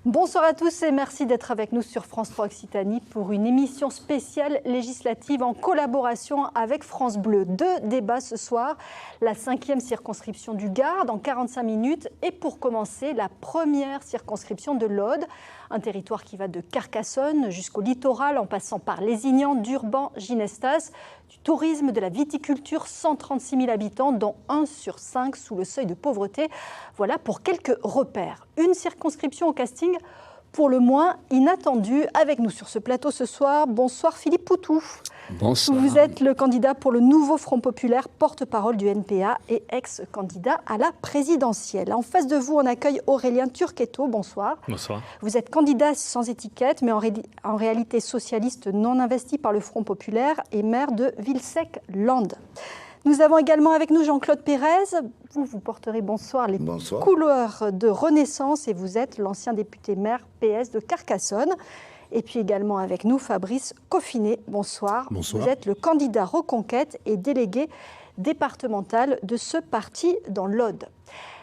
Bonsoir à tous et merci d'être avec nous sur France 3 Occitanie pour une émission spéciale législative en collaboration avec France Bleu. 2 débats ce soir, la 5e circonscription du Gard dans 45 minutes et pour commencer la première circonscription de l'Aude, un territoire qui va de Carcassonne jusqu'au littoral en passant par Lézignan, Durban, Ginestas, du tourisme, de la viticulture, 136 000 habitants dont 1 sur 5 sous le seuil de pauvreté. Voilà pour quelques repères. Une circonscription au casting pour le moins inattendu. Avec nous sur ce plateau ce soir, bonsoir Philippe Poutou. Bonsoir. Vous êtes le candidat pour le nouveau Front populaire, porte-parole du NPA et ex-candidat à la présidentielle. En face de vous, on accueille Aurélien Turquetto. Bonsoir. Bonsoir. Vous êtes candidat sans étiquette, mais en réalité socialiste non investi par le Front populaire et maire de Villesèque-Landes. Nous avons également avec nous Jean-Claude Pérez. Vous porterez les couleurs de Renaissance et vous êtes l'ancien député maire PS de Carcassonne. Et puis également avec nous Fabrice Coffinet. Bonsoir. Bonsoir. Vous êtes le candidat Reconquête et délégué départemental de ce parti dans l'Aude.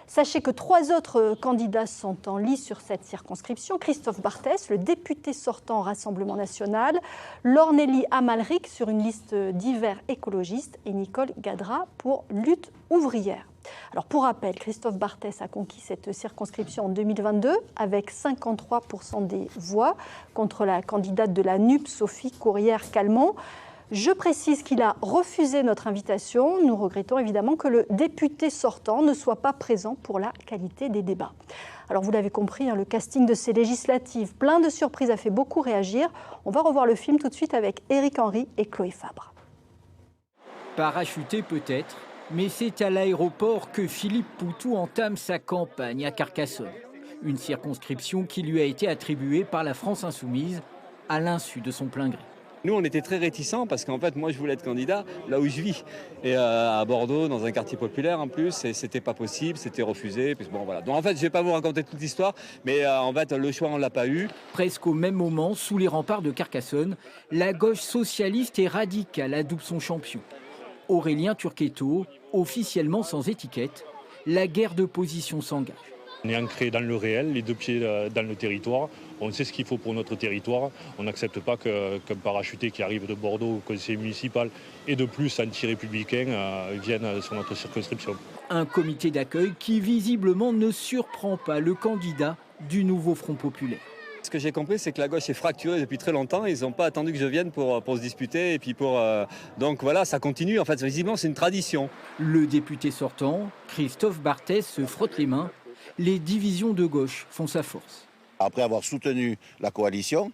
Sachez que 3 autres candidats sont en lice sur cette circonscription. Christophe Barthès, le député sortant au Rassemblement national, Lornélie Amalric sur une liste d'hiver écologiste et Nicole Gadra pour Lutte ouvrière. Alors pour rappel, Christophe Barthès a conquis cette circonscription en 2022 avec 53% des voix contre la candidate de la NUP, Sophie Courrière-Calmont. Je précise qu'il a refusé notre invitation. Nous regrettons évidemment que le député sortant ne soit pas présent pour la qualité des débats. Alors vous l'avez compris, le casting de ces législatives, plein de surprises, a fait beaucoup réagir. On va revoir le film tout de suite avec Éric Henry et Chloé Fabre. Parachuté peut-être, mais c'est à l'aéroport que Philippe Poutou entame sa campagne à Carcassonne. Une circonscription qui lui a été attribuée par la France Insoumise à l'insu de son plein gré. Nous, on était très réticents parce qu'en fait, moi, je voulais être candidat là où je vis. Et à Bordeaux, dans un quartier populaire en plus, et c'était pas possible, c'était refusé. Puis bon, voilà. Donc en fait, je vais pas vous raconter toute l'histoire, mais en fait, le choix, on l'a pas eu. Presque au même moment, sous les remparts de Carcassonne, la gauche socialiste et radicale adoube son champion. Aurélien Turquetto, officiellement sans étiquette, la guerre de position s'engage. On est ancré dans le réel, les 2 pieds dans le territoire. On sait ce qu'il faut pour notre territoire. On n'accepte pas qu'un parachuté qui arrive de Bordeaux au conseil municipal et de plus anti-républicain vienne sur notre circonscription. Un comité d'accueil qui visiblement ne surprend pas le candidat du nouveau Front populaire. Ce que j'ai compris, c'est que la gauche est fracturée depuis très longtemps. Ils n'ont pas attendu que je vienne pour se disputer. Et puis donc voilà, ça continue. En fait, visiblement, c'est une tradition. Le député sortant, Christophe Barthès, se frotte les mains. Les divisions de gauche font sa force. Après avoir soutenu la coalition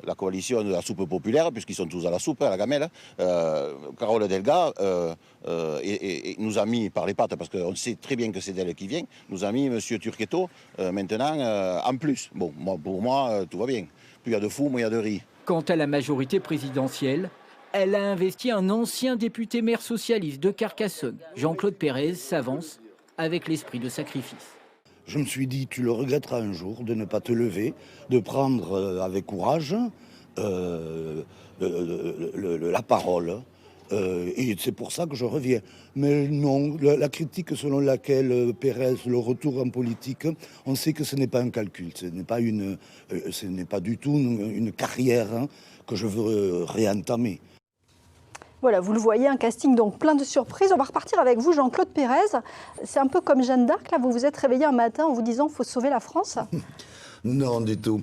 de la soupe populaire, puisqu'ils sont tous à la soupe, à la gamelle, Carole Delga nous a mis par les pattes, parce qu'on sait très bien que c'est d'elle qui vient, nous a mis M. Turquetto maintenant en plus. Bon, pour moi, tout va bien. Plus il y a de fous, moins il y a de riz. Quant à la majorité présidentielle, elle a investi un ancien député maire socialiste de Carcassonne. Jean-Claude Pérez s'avance avec l'esprit de sacrifice. Je me suis dit, tu le regretteras un jour de ne pas te lever, de prendre avec courage la parole. Et c'est pour ça que je reviens. Mais non, la critique selon laquelle Pérez, le retour en politique, on sait que ce n'est pas un calcul, ce n'est pas du tout une carrière que je veux réentamer. Voilà, vous le voyez, un casting donc plein de surprises. On va repartir avec vous, Jean-Claude Pérez. C'est un peu comme Jeanne d'Arc, là, vous vous êtes réveillé un matin en vous disant « faut sauver la France ». Non, du tout.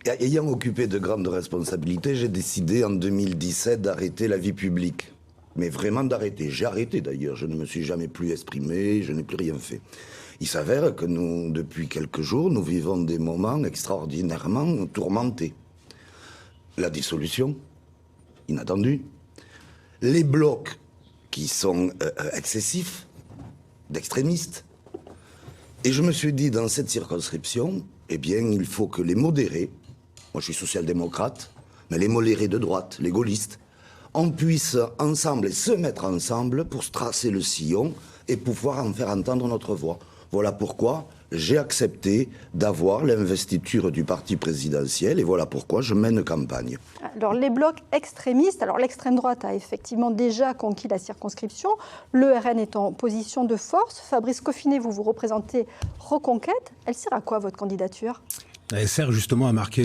Ayant occupé de grandes responsabilités, j'ai décidé en 2017 d'arrêter la vie publique. Mais vraiment d'arrêter. J'ai arrêté d'ailleurs, je ne me suis jamais plus exprimé, je n'ai plus rien fait. Il s'avère que nous, depuis quelques jours, nous vivons des moments extraordinairement tourmentés. La dissolution, inattendue. Les blocs qui sont excessifs, d'extrémistes. Et je me suis dit, dans cette circonscription, eh bien, il faut que les modérés, moi je suis social-démocrate, mais les modérés de droite, les gaullistes, on puisse ensemble et se mettre ensemble pour se tracer le sillon et pouvoir en faire entendre notre voix. Voilà pourquoi j'ai accepté d'avoir l'investiture du parti présidentiel et voilà pourquoi je mène campagne. Alors les blocs extrémistes, alors l'extrême droite a effectivement déjà conquis la circonscription, le RN est en position de force. Fabrice Coffinet, vous représentez Reconquête. Elle sert à quoi votre candidature ? sert justement à marquer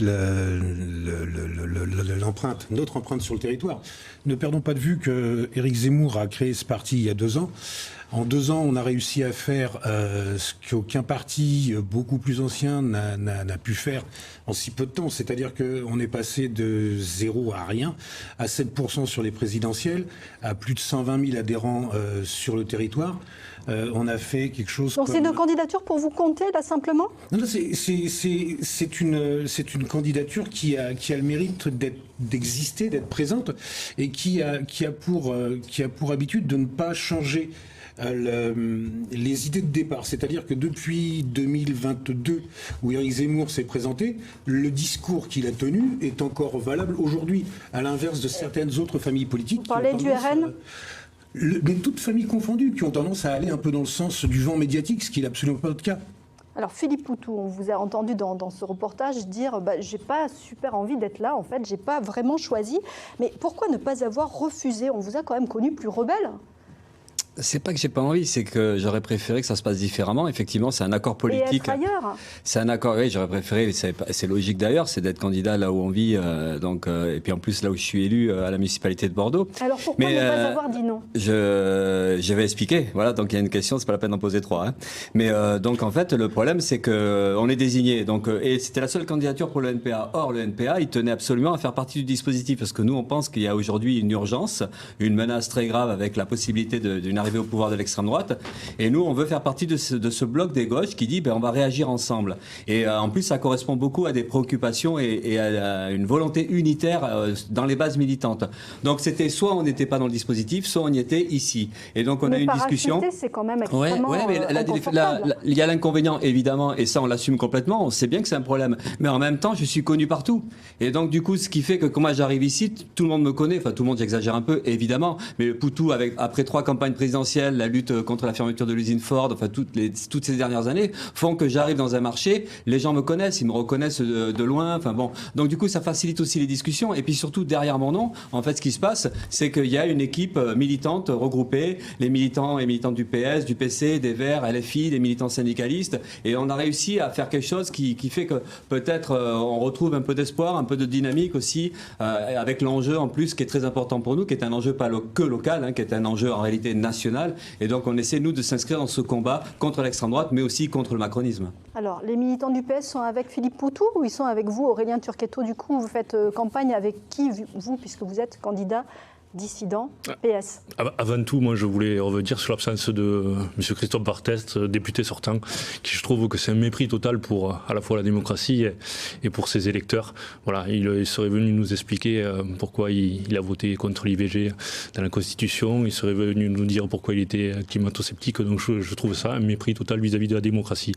l'empreinte, notre empreinte sur le territoire. Ne perdons pas de vue que Éric Zemmour a créé ce parti il y a 2 ans. En 2 ans, on a réussi à faire ce qu'aucun parti beaucoup plus ancien n'a pu faire en si peu de temps. C'est-à-dire qu'on est passé de 0 à rien, à 7% sur les présidentielles, à plus de 120 000 adhérents sur le territoire. On a fait quelque chose. Donc c'est une candidature pour vous compter, là, simplement ? Non, c'est une candidature qui a le mérite d'exister, d'être présente, et qui a pour habitude de ne pas changer les idées de départ. C'est-à-dire que depuis 2022, où Éric Zemmour s'est présenté, le discours qu'il a tenu est encore valable aujourd'hui, à l'inverse de certaines autres familles politiques. Vous parlez du RN ? Mais toutes familles confondues, qui ont tendance à aller un peu dans le sens du vent médiatique, ce qui n'est absolument pas notre cas. Alors Philippe Poutou, on vous a entendu dans ce reportage dire j'ai pas super envie d'être là, en fait, j'ai pas vraiment choisi. Mais pourquoi ne pas avoir refusé ? On vous a quand même connu plus rebelle. C'est pas que j'ai pas envie, c'est que j'aurais préféré que ça se passe différemment. Effectivement, c'est un accord politique. Et être ailleurs. C'est un accord, oui, j'aurais préféré, c'est logique d'ailleurs, c'est d'être candidat là où on vit, et puis en plus là où je suis élu à la municipalité de Bordeaux. Alors pourquoi ne pas avoir dit non ? Je vais expliquer, voilà, donc il y a une question, c'est pas la peine d'en poser 3. Hein. Mais donc en fait, le problème c'est que on est désigné, donc, et c'était la seule candidature pour le NPA. Or, le NPA, il tenait absolument à faire partie du dispositif, parce que nous on pense qu'il y a aujourd'hui une urgence, une menace très grave avec la possibilité d'une arrivée au pouvoir de l'extrême droite, et nous on veut faire partie de ce bloc des gauches qui dit on va réagir ensemble, et en plus ça correspond beaucoup à des préoccupations et à une volonté unitaire dans les bases militantes. Donc c'était soit on n'était pas dans le dispositif, soit on y était ici, et donc on a eu une discussion. C'est quand même extrêmement mais il y a l'inconvénient évidemment, et ça on l'assume complètement, on sait bien que c'est un problème, mais en même temps je suis connu partout, et donc du coup ce qui fait que quand moi j'arrive ici, tout le monde me connaît, enfin tout le monde, j'exagère un peu évidemment, mais Poutou après 3 campagnes présidentielles, la lutte contre la fermeture de l'usine Ford, enfin toutes ces dernières années font que j'arrive dans un marché, les gens me connaissent, ils me reconnaissent de loin, enfin bon, donc du coup ça facilite aussi les discussions, et puis surtout derrière mon nom, en fait ce qui se passe, c'est qu'il y a une équipe militante regroupée, les militants et militantes du PS, du PC, des Verts, LFI, des militants syndicalistes, et on a réussi à faire quelque chose qui fait que peut-être on retrouve un peu d'espoir, un peu de dynamique aussi, avec l'enjeu en plus qui est très important pour nous, qui est un enjeu pas que local, hein, qui est un enjeu en réalité national. Et donc on essaie, nous, de s'inscrire dans ce combat contre l'extrême droite, mais aussi contre le macronisme. Alors, les militants du PS sont avec Philippe Poutou ou ils sont avec vous, Aurélien Turquetto? Du coup, vous faites campagne avec qui, vous, puisque vous êtes candidat dissident PS? Avant tout, moi je voulais revenir sur l'absence de M. Christophe Barthès, député sortant, qui je trouve que c'est un mépris total pour à la fois la démocratie et pour ses électeurs. Voilà, il serait venu nous expliquer pourquoi il a voté contre l'IVG dans la Constitution, il serait venu nous dire pourquoi il était climato-sceptique, donc je trouve ça un mépris total vis-à-vis de la démocratie.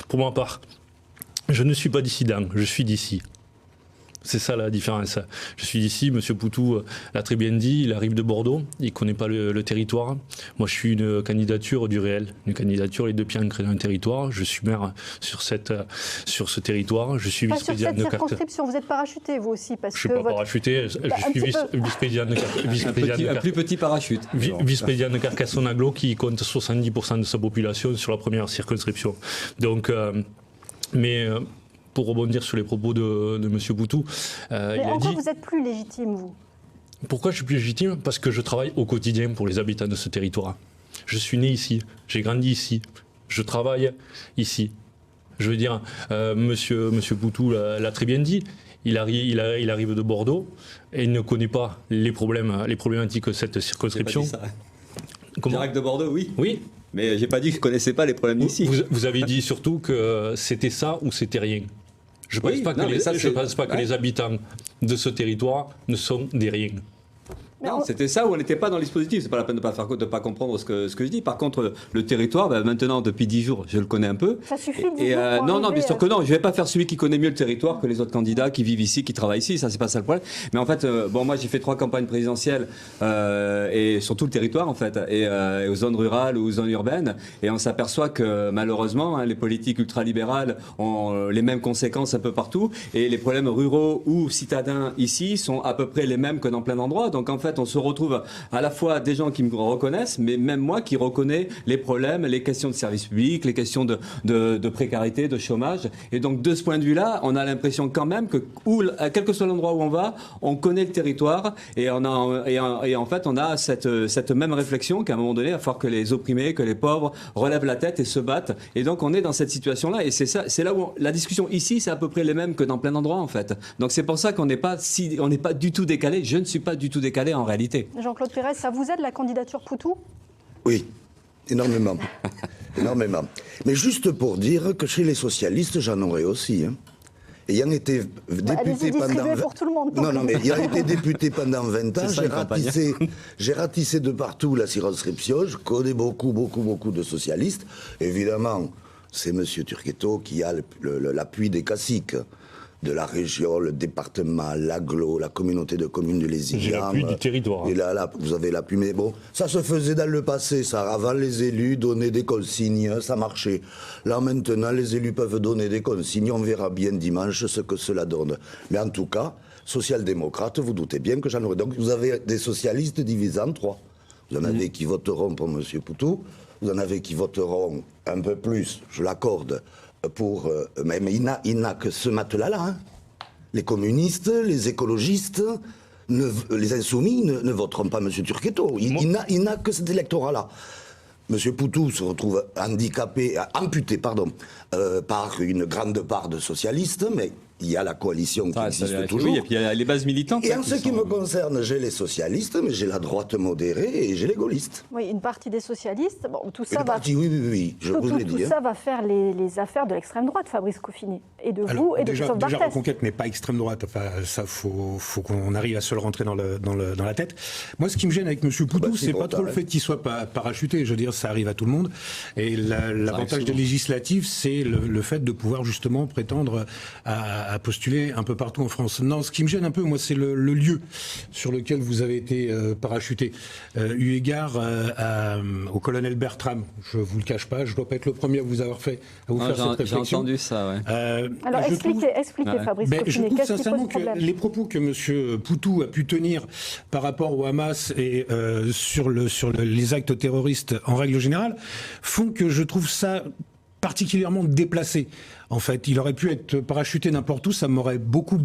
Pour ma part, je ne suis pas dissident, je suis d'ici. C'est ça la différence. Je suis d'ici, M. Poutou l'a très bien dit, il arrive de Bordeaux, il ne connaît pas le territoire. Moi je suis une candidature du réel, une candidature les 2 pieds ancrés dans un territoire. Je suis maire sur ce territoire, je suis vice-président de cette circonscription, vous êtes parachuté vous aussi parce je ne suis pas parachuté, je suis vice-président de un plus petit parachute. Vice-président de Carcassonne-Aglo qui compte 70% de sa population sur la première circonscription. Donc, pour rebondir sur les propos de M. Poutou, il a dit... vous êtes plus légitime, vous? Pourquoi je suis plus légitime? Parce que je travaille au quotidien pour les habitants de ce territoire. Je suis né ici, j'ai grandi ici, je travaille ici. Je veux dire, Monsieur Poutou l'a très bien dit, il arrive de Bordeaux et il ne connaît pas les problématiques de cette circonscription. Direct de Bordeaux, oui. Oui. Mais j'ai pas dit que je connaissais pas les problèmes d'ici. Vous avez dit surtout que c'était ça ou c'était rien. Je ne pense pas que les habitants de ce territoire ne sont des riens. Non, c'était ça où on n'était pas dans le dispositif. C'est pas la peine de pas comprendre ce que je dis. Par contre, le territoire, maintenant, depuis 10 jours, je le connais un peu. Ça suffit de 10 jours non, bien sûr que non. Je vais pas faire celui qui connaît mieux le territoire que les autres candidats qui vivent ici, qui travaillent ici. Ça, c'est pas ça le problème. Mais en fait, moi, j'ai fait 3 campagnes présidentielles et sur tout le territoire, en fait, et aux zones rurales ou aux zones urbaines. Et on s'aperçoit que malheureusement, les politiques ultralibérales ont les mêmes conséquences un peu partout. Et les problèmes ruraux ou citadins ici sont à peu près les mêmes que dans plein d'endroits. Donc en fait, fait, on se retrouve à la fois des gens qui me reconnaissent, mais même moi qui reconnais les problèmes, les questions de service public, les questions de précarité, de chômage. Et donc, de ce point de vue-là, on a l'impression quand même que, quel que soit l'endroit où on va, on connaît le territoire et en fait, on a cette même réflexion qu'à un moment donné, il va falloir que les opprimés, que les pauvres relèvent la tête et se battent. Et donc, on est dans cette situation-là. Et c'est là où la discussion ici, c'est à peu près les mêmes que dans plein d'endroits, en fait. Donc, c'est pour ça qu'on n'est pas du tout décalé. Je ne suis pas du tout décalé en réalité. Jean-Claude Pérez, ça vous aide la candidature Poutou? Oui, énormément. Énormément. Mais juste pour dire que chez les socialistes, j'en aurais aussi. Hein. Ayant été député pendant... pour tout le monde. Non, mais ayant été député pendant 20 ans, j'ai ratissé de partout la circonscription. Je connais beaucoup de socialistes. Évidemment, c'est M. Turquetto qui a l'appui des caciques de la région, le département, l'agglo, la communauté de communes du Lézignan. J'ai l'appui du territoire. Et là, vous avez l'appui. Mais bon, ça se faisait dans le passé, ça. Avant, les élus donnaient des consignes, ça marchait. Là, maintenant, les élus peuvent donner des consignes. On verra bien dimanche ce que cela donne. Mais en tout cas, social-démocrate, vous doutez bien que j'en aurai. Donc, vous avez des socialistes divisés en trois. Vous en avez qui voteront pour M. Poutou. Vous en avez qui voteront un peu plus, je l'accorde, mais il n'a que ce matelas-là. Hein. Les communistes, les écologistes, les insoumis ne voteront pas M. Turquetto. Il n'a que cet électorat-là. M. Poutou se retrouve amputé par une grande part de socialistes, mais il y a la coalition qui existe toujours. Oui, et puis il y a les bases militantes. Et en ce qui me concerne, j'ai les socialistes, mais j'ai la droite modérée et j'ai les gaullistes. Oui, une partie des socialistes. Bon, tout ça oui, je vous l'ai dit. Tout ça va faire les affaires de l'extrême droite, Fabrice Couffinet, et de vous et de Christophe Barthès. Déjà, Reconquête n'est pas extrême droite. Enfin, ça, faut qu'on arrive à se le rentrer dans la tête. Moi, ce qui me gêne avec M. Poutou, c'est pas trop le fait qu'il soit pas parachuté. Je veux dire, ça arrive à tout le monde. Et l'avantage des législatives, c'est le fait de pouvoir justement prétendre à postuler un peu partout en France. Non, ce qui me gêne un peu, moi, c'est le lieu sur lequel vous avez été parachuté. Eu égard au colonel Bertram, je vous le cache pas, je dois pas être le premier à vous avoir fait cette réflexion. J'ai entendu ça, ouais. Alors expliquez Fabrice Couffinet, je trouve qu'est-ce qui sincèrement pose problème ? que les propos que M. Poutou a pu tenir par rapport au Hamas et sur les actes terroristes en règle générale font que je trouve ça particulièrement déplacé. En fait, il aurait pu être parachuté n'importe où, ça m'aurait beaucoup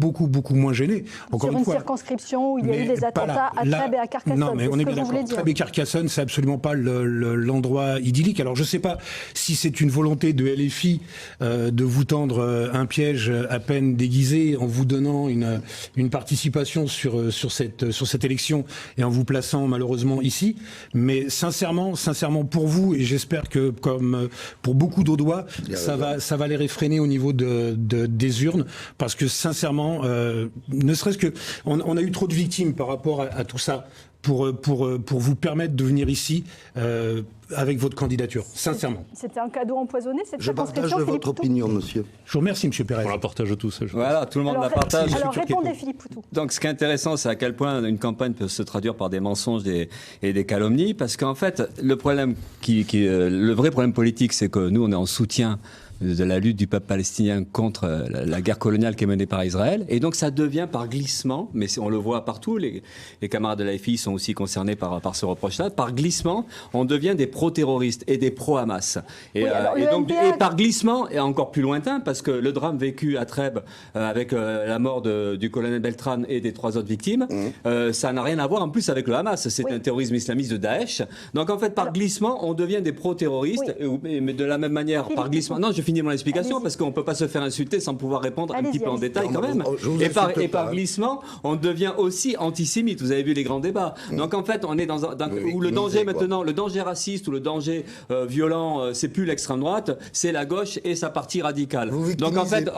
moins gêné. Encore sur une circonscription où il y a eu des attentats à Trèbes et à Carcassonne. Non, mais on est bien d'accord. Trèbes et Carcassonne, c'est absolument pas l'endroit idyllique. Alors, je sais pas si c'est une volonté de LFI de vous tendre un piège à peine déguisé en vous donnant une participation sur cette élection et en vous plaçant malheureusement ici. Mais sincèrement pour vous, et j'espère que comme pour beaucoup d'Audois, ça va les réfréner au niveau des urnes, parce que sincèrement, ne serait-ce que on a eu trop de victimes par rapport à tout ça pour vous permettre de venir ici avec votre candidature, sincèrement. C'était un cadeau empoisonné, cette circonscription. Je partage votre opinion, monsieur. Je vous remercie, monsieur Pérez. On la partage tous. Voilà, tout le monde la partage. Alors répondez, Philippe Poutou. Donc, ce qui est intéressant, c'est à quel point une campagne peut se traduire par des mensonges et des calomnies, parce qu'en fait, le vrai problème politique, c'est que nous, on est en soutien de la lutte du peuple palestinien contre la guerre coloniale qui est menée par Israël. Et donc ça devient par glissement, mais on le voit partout, les camarades de l'AFI sont aussi concernés par ce reproche-là, par glissement, on devient des pro-terroristes et des pro-Hamas. Et par glissement, et encore plus lointain, parce que le drame vécu à Trèbes avec la mort du colonel Beltran et des 3 autres victimes, ça n'a rien à voir en plus avec le Hamas. C'est un terrorisme islamiste de Daesh. Donc en fait, par glissement, on devient des pro-terroristes, mais de la même manière, par glissement... Non, je finis mon explication parce qu'on ne peut pas se faire insulter sans pouvoir répondre un petit peu en détail quand même. Et par glissement, on devient aussi antisémite. Vous avez vu les grands débats. Donc en fait, on est où le danger maintenant, le danger raciste ou le danger violent, c'est plus l'extrême droite, c'est la gauche et sa partie radicale. Donc en fait,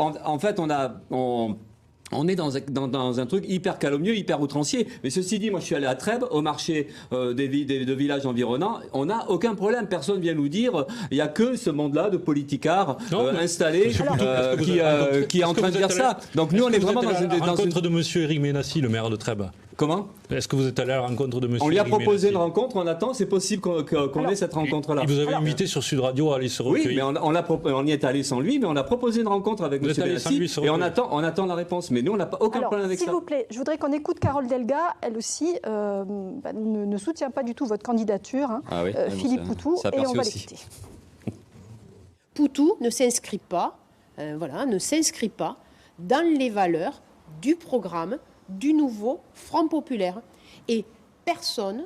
on est dans un truc hyper calomnieux, hyper outrancier. Mais ceci dit, moi je suis allé à Trèbes, au marché de villages environnants. On n'a aucun problème. Personne vient nous dire il n'y a que ce monde-là de politicards installés qui est en train de faire ça. Donc nous, on est vraiment dans une rencontre de M. Éric Ménassi, le maire de Trèbes. Comment ? Est-ce que vous êtes allé à la rencontre de monsieur? On lui a proposé une rencontre, on attend, c'est possible qu'on ait cette rencontre-là. Il vous avez invité sur Sud Radio à aller se recueillir. Oui, mais on y est allé sans lui, mais on a proposé une rencontre avec monsieur Benassi et on attend la réponse. Mais nous, on n'a aucun problème avec ça. S'il vous plaît, je voudrais qu'on écoute Carole Delga, elle aussi ne soutient pas du tout votre candidature, hein. Ah oui, Philippe Poutou, et on va l'écouter. Poutou ne s'inscrit pas, ne s'inscrit pas dans les valeurs du programme du nouveau Front populaire. Et personne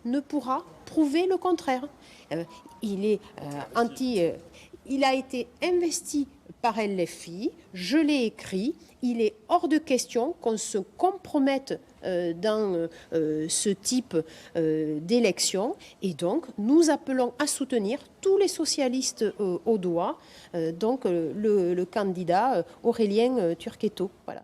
ne pourra prouver le contraire. Il est il a été investi par LFI, je l'ai écrit, il est hors de question qu'on se compromette dans ce type d'élection. Et donc, nous appelons à soutenir tous les socialistes au doigt, le candidat Aurélien Turquetto. Voilà.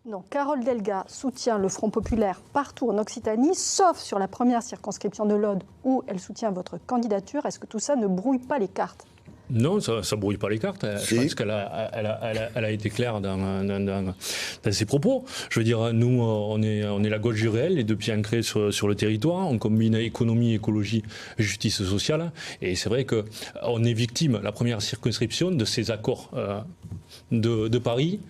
Non, Carole Delga soutient le Front populaire partout en Occitanie, sauf sur la première circonscription de l'Aude où elle soutient votre candidature. Est-ce que tout ça ne brouille pas les cartes ? Non, ça ne brouille pas les cartes. Je pense qu'elle a été claire dans ses propos. Je veux dire, nous, on est la gauche du réel, les deux pieds ancrés sur le territoire. On combine économie, écologie, justice sociale. Et c'est vrai qu'on est victime, la première circonscription, de ces accords de Paris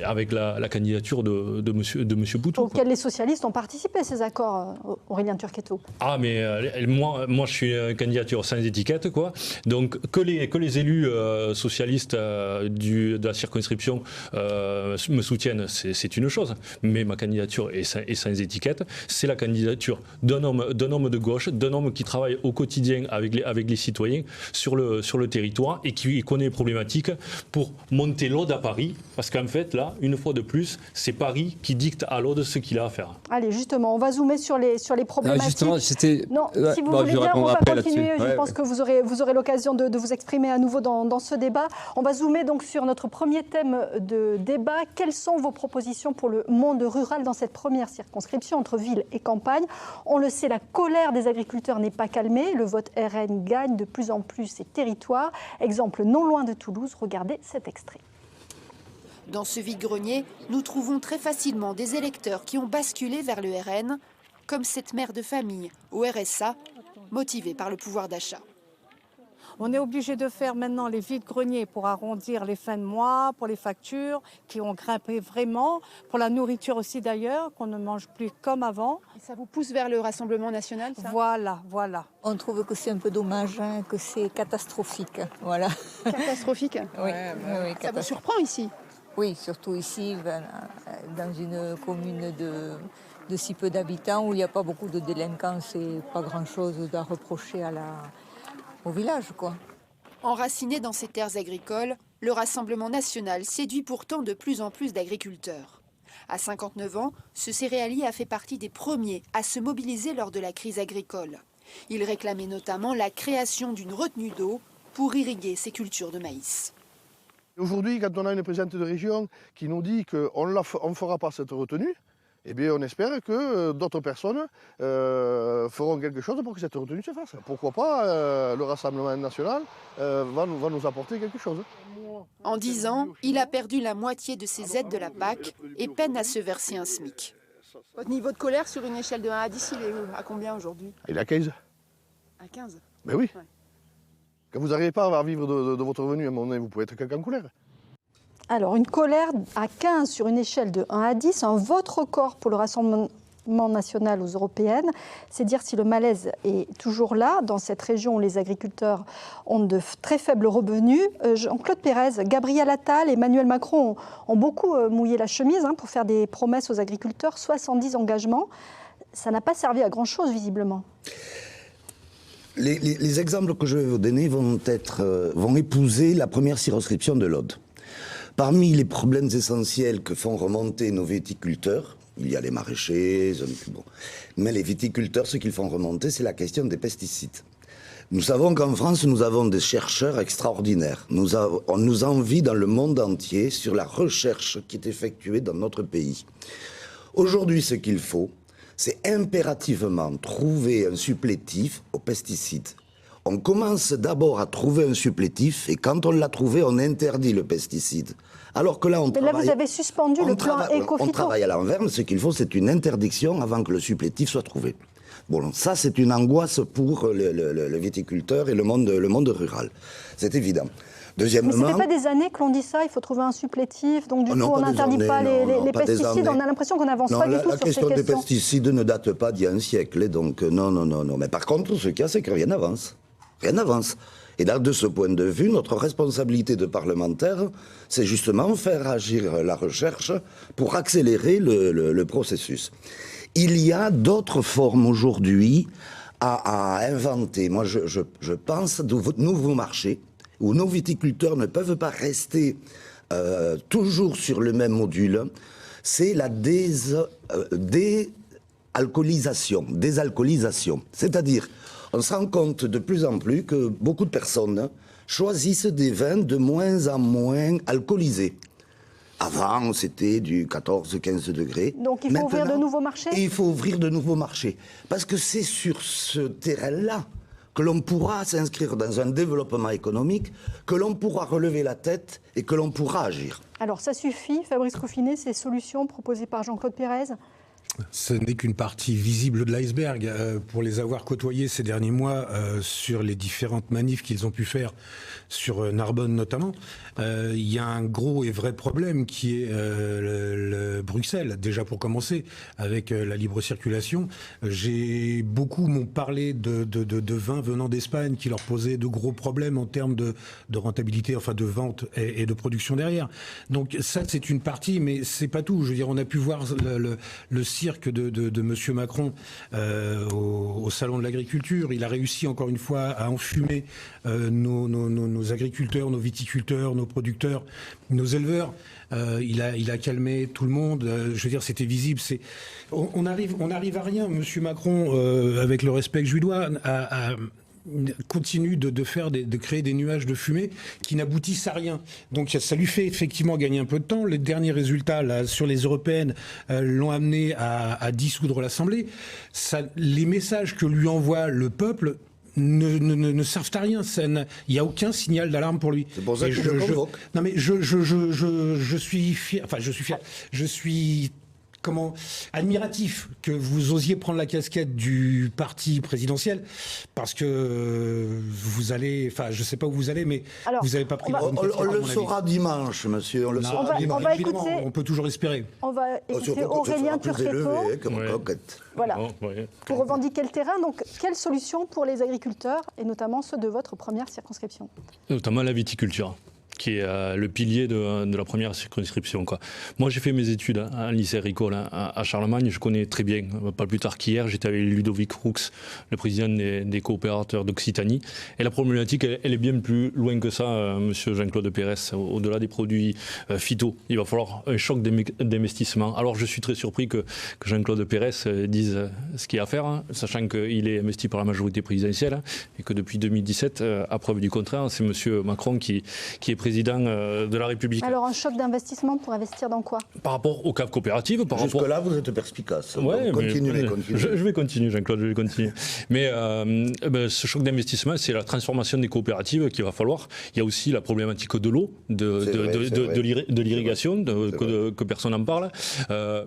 avec la candidature de monsieur Poutou. Auxquels les socialistes ont participé à ces accords, Aurélien Turquetto. Ah, mais moi, je suis une candidature sans étiquette, quoi. Donc, que les élus socialistes de la circonscription me soutiennent, c'est une chose. Mais ma candidature est sans étiquette. C'est la candidature d'un homme de gauche, d'un homme qui travaille au quotidien avec les citoyens sur le territoire et qui connaît les problématiques pour monter l'Aude à Paris. Parce qu'en fait, là, une fois de plus, c'est Paris qui dicte à l'Aude ce qu'il a à faire. Allez, justement, on va zoomer sur les problématiques. Justement, non, si vous voulez bien, on va continuer. Je pense que vous aurez l'occasion de vous exprimer à nouveau dans ce débat. On va zoomer donc sur notre premier thème de débat. Quelles sont vos propositions pour le monde rural dans cette première circonscription entre ville et campagne ? On le sait, la colère des agriculteurs n'est pas calmée. Le vote RN gagne de plus en plus ces territoires. Exemple non loin de Toulouse, regardez cet extrait. Dans ce vide-grenier, nous trouvons très facilement des électeurs qui ont basculé vers le RN, comme cette mère de famille au RSA, motivée par le pouvoir d'achat. On est obligé de faire maintenant les vides-greniers pour arrondir les fins de mois, pour les factures qui ont grimpé vraiment, pour la nourriture aussi d'ailleurs, qu'on ne mange plus comme avant. Et ça vous pousse vers le Rassemblement national, ça ? Voilà. On trouve que c'est un peu dommage, que c'est catastrophique. Voilà. Catastrophique ? Oui. Ça vous surprend ici ? Oui, surtout ici, dans une commune de si peu d'habitants où il n'y a pas beaucoup de délinquance et pas grand-chose à reprocher au village, quoi. Enraciné dans ces terres agricoles, le Rassemblement national séduit pourtant de plus en plus d'agriculteurs. À 59 ans, ce céréalier a fait partie des premiers à se mobiliser lors de la crise agricole. Il réclamait notamment la création d'une retenue d'eau pour irriguer ses cultures de maïs. Aujourd'hui, quand on a une présidente de région qui nous dit qu'on ne fera pas cette retenue, eh bien, on espère que d'autres personnes feront quelque chose pour que cette retenue se fasse. Pourquoi pas, le Rassemblement national va nous apporter quelque chose. En 10 ans, il a perdu la moitié de ses aides de la PAC et peine à se verser un SMIC. Votre niveau de colère sur une échelle de 1 à 10, il est à combien aujourd'hui ? Il est à 15. À 15 ? Ben oui. Ouais. Quand vous n'arrivez pas à vivre de votre revenu, à un moment donné, vous pouvez être quelqu'un en colère. Alors, une colère à 15 sur une échelle de 1 à 10, un vote record pour le Rassemblement national aux européennes. C'est dire si le malaise est toujours là, dans cette région où les agriculteurs ont de très faibles revenus. Jean-Claude Pérez, Gabriel Attal, Emmanuel Macron ont beaucoup mouillé la chemise pour faire des promesses aux agriculteurs, 70 engagements. Ça n'a pas servi à grand-chose, visiblement. Les exemples que je vais vous donner vont épouser la première circonscription de l'Aude. Parmi les problèmes essentiels que font remonter nos viticulteurs, il y a les maraîchers, mais les viticulteurs, ce qu'ils font remonter, c'est la question des pesticides. Nous savons qu'en France, nous avons des chercheurs extraordinaires. On nous envie dans le monde entier sur la recherche qui est effectuée dans notre pays. Aujourd'hui, ce qu'il faut, c'est impérativement trouver un supplétif aux pesticides. On commence d'abord à trouver un supplétif et quand on l'a trouvé, on interdit le pesticide. Alors que là, vous avez suspendu le plan éco-phyto. On travaille à l'envers, mais ce qu'il faut, c'est une interdiction avant que le supplétif soit trouvé. Bon, ça, c'est une angoisse pour le viticulteur et le monde rural. C'est évident. Deuxièmement, mais ça fait pas des années que l'on dit ça, il faut trouver un supplétif, donc du coup on n'interdit pas les pesticides, on a l'impression qu'on n'avance pas du tout sur ces questions. La question des pesticides ne date pas d'il y a un siècle, donc non. Mais par contre, ce qu'il y a, c'est que rien n'avance. Rien n'avance. Et là, de ce point de vue, notre responsabilité de parlementaire, c'est justement faire agir la recherche pour accélérer le processus. Il y a d'autres formes aujourd'hui à inventer. Moi, je pense de nouveaux marchés où nos viticulteurs ne peuvent pas rester toujours sur le même module. C'est la désalcoolisation. C'est-à-dire, on se rend compte de plus en plus que beaucoup de personnes choisissent des vins de moins en moins alcoolisés. Avant, c'était du 14-15 degrés. Donc il faut ouvrir de nouveaux marchés ? Il faut ouvrir de nouveaux marchés. Parce que c'est sur ce terrain-là que l'on pourra s'inscrire dans un développement économique, que l'on pourra relever la tête et que l'on pourra agir. Alors ça suffit, Fabrice Couffinet, ces solutions proposées par Jean-Claude Pérez ? Ce n'est qu'une partie visible de l'iceberg. Pour les avoir côtoyés ces derniers mois sur les différentes manifs qu'ils ont pu faire sur Narbonne notamment, il y a un gros et vrai problème qui est Bruxelles. Déjà pour commencer, avec la libre circulation, beaucoup m'ont parlé de vins venant d'Espagne qui leur posaient de gros problèmes en termes de rentabilité, enfin de vente et de production derrière. Donc ça c'est une partie, mais c'est pas tout. Je veux dire, on a pu voir le cirque de Monsieur Macron au Salon de l'Agriculture. Il a réussi encore une fois à enfumer nos agriculteurs, nos viticulteurs, nos producteurs, nos éleveurs. Il a calmé tout le monde. Je veux dire, c'était visible. On arrive à rien. Monsieur Macron, avec le respect que je lui dois, continue de créer des nuages de fumée qui n'aboutissent à rien. Donc ça lui fait effectivement gagner un peu de temps. Les derniers résultats là, sur les européennes l'ont amené à dissoudre l'Assemblée. Les messages que lui envoie le peuple ne servent à rien. Il n'y a aucun signal d'alarme pour lui. C'est pour ça que je convoque. Non mais je suis fier. Enfin, je suis fier. Je suis admiratif que vous osiez prendre la casquette du parti présidentiel, parce que vous allez, enfin je sais pas où vous allez, mais alors, vous n'avez pas pris on le saura dimanche, monsieur, on le saura dimanche. On peut toujours espérer. On va écouter Aurélien Turquetto. Voilà. Pour revendiquer le terrain, donc quelle solution pour les agriculteurs, et notamment ceux de votre première circonscription ? Notamment la viticulture, qui est le pilier de la première circonscription, quoi. Moi, j'ai fait mes études à un lycée agricole à Charlemagne. Je connais très bien, pas plus tard qu'hier, j'étais avec Ludovic Roux, le président des coopérateurs d'Occitanie. Et la problématique, elle est bien plus loin que ça, monsieur Jean-Claude Pérez. Au-delà des produits phyto, il va falloir un choc d'investissement. Alors, je suis très surpris que Jean-Claude Pérez dise ce qu'il y a à faire, hein, sachant qu'il est investi par la majorité présidentielle, hein, et que depuis 2017, à preuve du contraire, c'est monsieur Macron qui est président de la République. Alors un choc d'investissement pour investir dans quoi ? Par rapport aux caves coopératives. Jusque-là, vous êtes perspicace. Ouais, continuez. Je vais continuer, Jean-Claude, je vais continuer. Mais ce choc d'investissement, c'est la transformation des coopératives qu'il va falloir. Il y a aussi la problématique de l'eau, de l'irrigation, que personne n'en parle.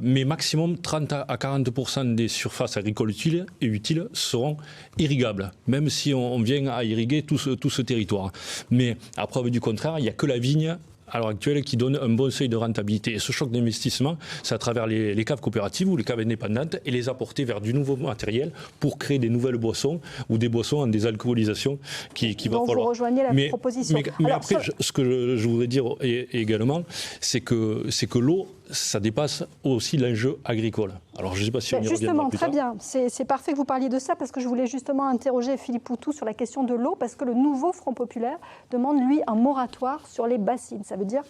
Mais maximum 30 à 40% des surfaces agricoles utiles seront irrigables, même si on vient à irriguer tout ce territoire. Mais à preuve du contraire, il n'y a que la vigne à l'heure actuelle qui donne un bon seuil de rentabilité. Et ce choc d'investissement, c'est à travers les caves coopératives ou les caves indépendantes et les apporter vers du nouveau matériel pour créer des nouvelles boissons ou des boissons en désalcoolisation qui va falloir. Vous rejoignez la proposition. Mais après, ce que je voudrais dire également, c'est que l'eau, ça dépasse aussi l'enjeu agricole. Alors je ne sais pas si on y reviendra plus tard. Justement, très bien. C'est parfait que vous parliez de ça, parce que je voulais justement interroger Philippe Poutou sur la question de l'eau, parce que le nouveau Front populaire demande, lui, un moratoire sur les bassines. Ça veut dire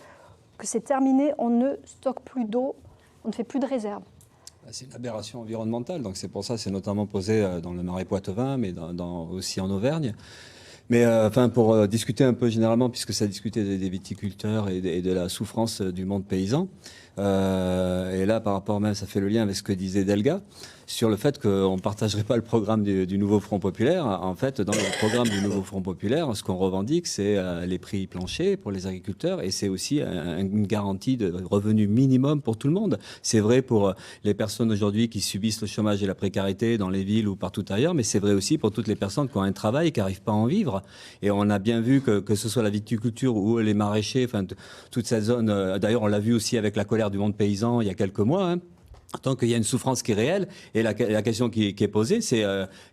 que c'est terminé, on ne stocke plus d'eau, on ne fait plus de réserve. C'est une aberration environnementale, donc c'est pour ça que c'est notamment posé dans le Marais poitevin, mais aussi en Auvergne. Mais pour discuter un peu généralement, puisque ça discutait des viticulteurs et de la souffrance du monde paysan, et là par rapport même, ça fait le lien avec ce que disait Delga, sur le fait qu'on ne partagerait pas le programme du nouveau Front Populaire. En fait, dans le programme du nouveau Front Populaire, ce qu'on revendique, c'est les prix planchers pour les agriculteurs et c'est aussi une garantie de revenu minimum pour tout le monde. C'est vrai pour les personnes aujourd'hui qui subissent le chômage et la précarité dans les villes ou partout ailleurs, mais c'est vrai aussi pour toutes les personnes qui ont un travail et qui n'arrivent pas à en vivre. Et on a bien vu que ce soit la viticulture ou les maraîchers, toute cette zone, d'ailleurs on l'a vu aussi avec la colère du monde paysan il y a quelques mois, tant qu'il y a une souffrance qui est réelle, et la question qui est posée, c'est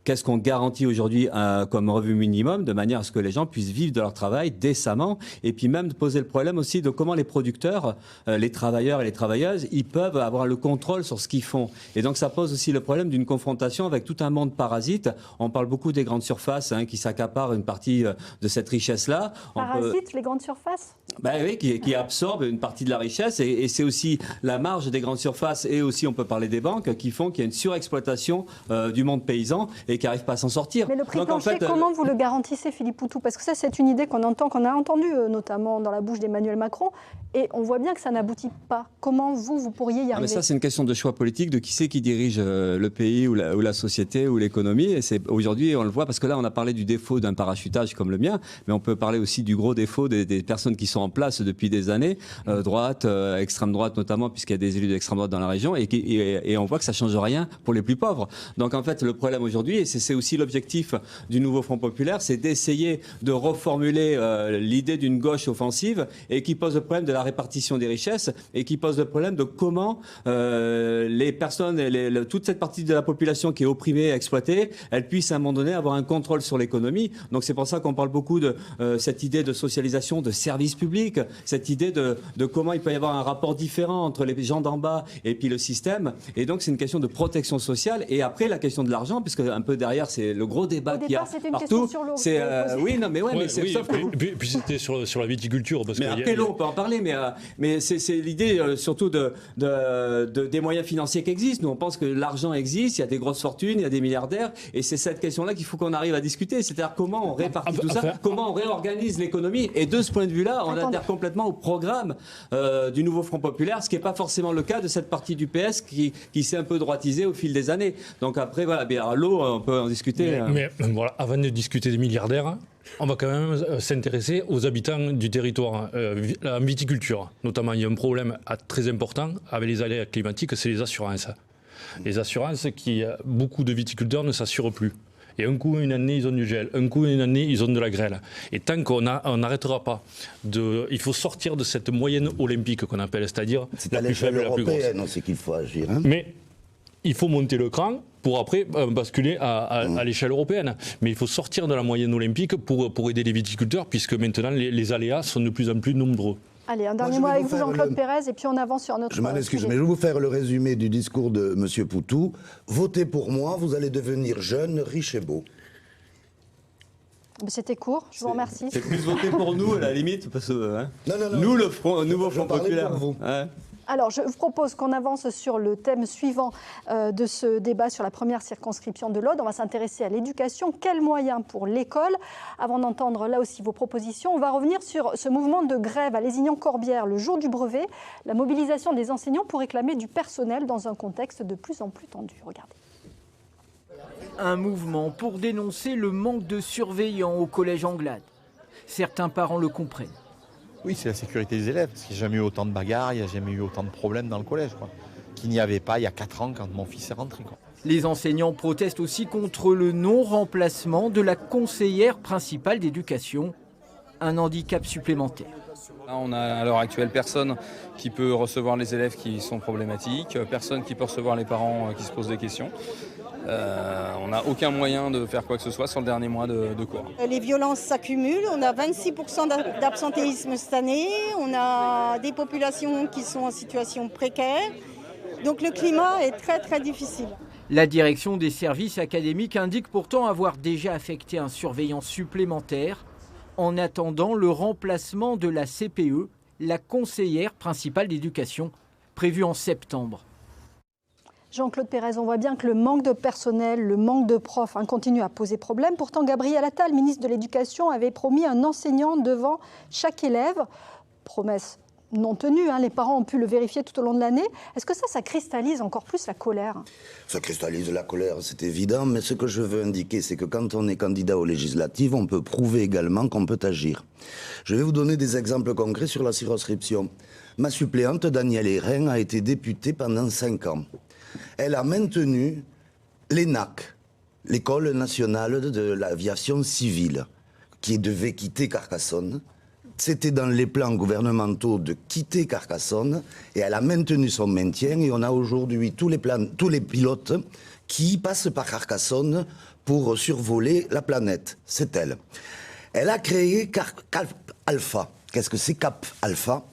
qu'est-ce qu'on garantit aujourd'hui comme revenu minimum, de manière à ce que les gens puissent vivre de leur travail décemment, et puis même de poser le problème aussi de comment les producteurs, les travailleurs et les travailleuses, ils peuvent avoir le contrôle sur ce qu'ils font. Et donc ça pose aussi le problème d'une confrontation avec tout un monde parasite. On parle beaucoup des grandes surfaces qui s'accaparent une partie de cette richesse-là. Parasites, les grandes surfaces ? Oui, qui absorbent une partie de la richesse, et c'est aussi la marge des grandes surfaces, et aussi on peut parler des banques, qui font qu'il y a une surexploitation du monde paysan et qui n'arrivent pas à s'en sortir. Mais le prix plancher, comment vous le garantissez, Philippe Poutou ? Parce que ça, c'est une idée qu'on a entendue notamment dans la bouche d'Emmanuel Macron, et on voit bien que ça n'aboutit pas. Comment vous pourriez y arriver ? Mais ça, c'est une question de choix politique, de qui c'est qui dirige le pays ou la société ou l'économie. Et c'est aujourd'hui, on le voit, parce que là, on a parlé du défaut d'un parachutage comme le mien, mais on peut parler aussi du gros défaut des personnes qui sont en place depuis des années, droite, extrême droite notamment, puisqu'il y a des élus d'extrême droite dans la région, et on voit que ça change rien pour les plus pauvres. Donc en fait, le problème aujourd'hui, et c'est aussi l'objectif du nouveau Front Populaire, c'est d'essayer de reformuler l'idée d'une gauche offensive et qui pose le problème de la répartition des richesses et qui pose le problème de comment les personnes, toute cette partie de la population qui est opprimée et exploitée, elle puisse à un moment donné avoir un contrôle sur l'économie. Donc c'est pour ça qu'on parle beaucoup de cette idée de socialisation de services publics, cette idée de comment il peut y avoir un rapport différent entre les gens d'en bas et puis le système. Et donc c'est une question de protection sociale. Et après la question de l'argent, puisque un peu derrière c'est le gros débat qu'il y a partout. C'est oui, non, mais mais c'est sauf que puis c'était sur la viticulture. Parce mais après on peut en parler, mais c'est l'idée surtout des moyens financiers qui existent. Nous on pense que l'argent existe, il y a des grosses fortunes, il y a des milliardaires, et c'est cette question-là qu'il faut qu'on arrive à discuter. C'est-à-dire comment on répartit tout ça, comment on réorganise l'économie. Et de ce point de vue-là, on adhère complètement au programme du nouveau Front Populaire, ce qui n'est pas forcément le cas de cette partie du PS qui s'est un peu droitisée au fil des années. Donc après, voilà, à l'eau, on peut en discuter. Mais voilà, avant de discuter des milliardaires, on va quand même s'intéresser aux habitants du territoire, la viticulture. Notamment, il y a un problème très important avec les aléas climatiques, c'est les assurances. Les assurances beaucoup de viticulteurs ne s'assurent plus. Et un coup, une année, ils ont du gel. Un coup, une année, ils ont de la grêle. Et tant qu'on n'arrêtera pas, il faut sortir de cette moyenne olympique qu'on appelle, c'est-à-dire la plus faible, la plus grosse. C'est qu'il faut agir. Mais il faut monter le cran pour après basculer à l'échelle européenne. Mais il faut sortir de la moyenne olympique pour aider les viticulteurs, puisque maintenant, les aléas sont de plus en plus nombreux. Allez, un dernier mot avec vous, Jean-Claude Pérez, et puis on avance sur notre... Je m'en excuse, mais je vais vous faire le résumé du discours de M. Poutou. Votez pour moi, vous allez devenir jeune, riche et beau. C'était court, je vous remercie. C'est plus voter pour nous, à la limite, parce que nous, le nouveau Front Populaire. Alors, je vous propose qu'on avance sur le thème suivant de ce débat sur la première circonscription de l'Aude. On va s'intéresser à l'éducation. Quels moyens pour l'école ? Avant d'entendre là aussi vos propositions, on va revenir sur ce mouvement de grève à Lézignan-Corbière le jour du brevet, la mobilisation des enseignants pour réclamer du personnel dans un contexte de plus en plus tendu. Regardez. Un mouvement pour dénoncer le manque de surveillants au collège Anglade. Certains parents le comprennent. Oui, c'est la sécurité des élèves, parce qu'il n'y a jamais eu autant de bagarres, il n'y a jamais eu autant de problèmes dans le collège, qu'il n'y avait pas il y a 4 ans quand mon fils est rentré. Les enseignants protestent aussi contre le non-remplacement de la conseillère principale d'éducation, un handicap supplémentaire. On a à l'heure actuelle personne qui peut recevoir les élèves qui sont problématiques, personne qui peut recevoir les parents qui se posent des questions. On n'a aucun moyen de faire quoi que ce soit sur le dernier mois de cours. Les violences s'accumulent, on a 26% d'absentéisme cette année, on a des populations qui sont en situation précaire, donc le climat est très très difficile. La direction des services académiques indique pourtant avoir déjà affecté un surveillant supplémentaire en attendant le remplacement de la CPE, la conseillère principale d'éducation, prévue en septembre. Jean-Claude Pérez, on voit bien que le manque de personnel, le manque de profs continue à poser problème. Pourtant, Gabriel Attal, ministre de l'Éducation, avait promis un enseignant devant chaque élève. Promesse non tenue, les parents ont pu le vérifier tout au long de l'année. Est-ce que ça cristallise encore plus la colère? Ça cristallise la colère, c'est évident, mais ce que je veux indiquer, c'est que quand on est candidat aux législatives, on peut prouver également qu'on peut agir. Je vais vous donner des exemples concrets sur la circonscription. Ma suppléante, Danielle Hérin, a été députée pendant 5 ans. Elle a maintenu l'ENAC, l'École nationale de l'aviation civile, qui devait quitter Carcassonne. C'était dans les plans gouvernementaux de quitter Carcassonne, et elle a maintenu son maintien, et on a aujourd'hui tous les pilotes qui passent par Carcassonne pour survoler la planète. C'est elle. Elle a créé Cap Alpha. Qu'est-ce que c'est Cap Alpha?